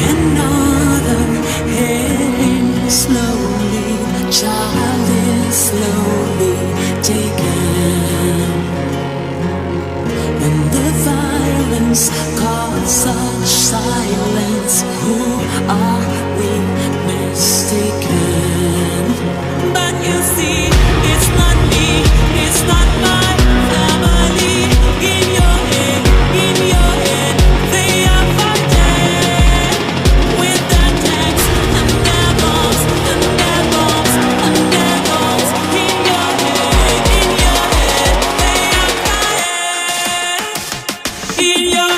Another hand slowly, the child is slowly taken. When the violence caused such silence, who are we mistaken? But you see, it's not me, it's not my family. In your head, they are fighting with their tanks and their bombs and their bombs and their bombs. In your head, they are fighting. In your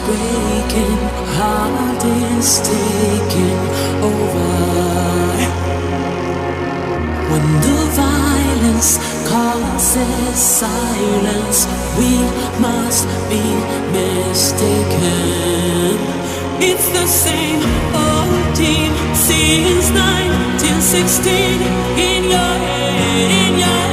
breaking, heart is taking over. When the violence causes silence, we must be mistaken. It's the same old team since 1916. In your head,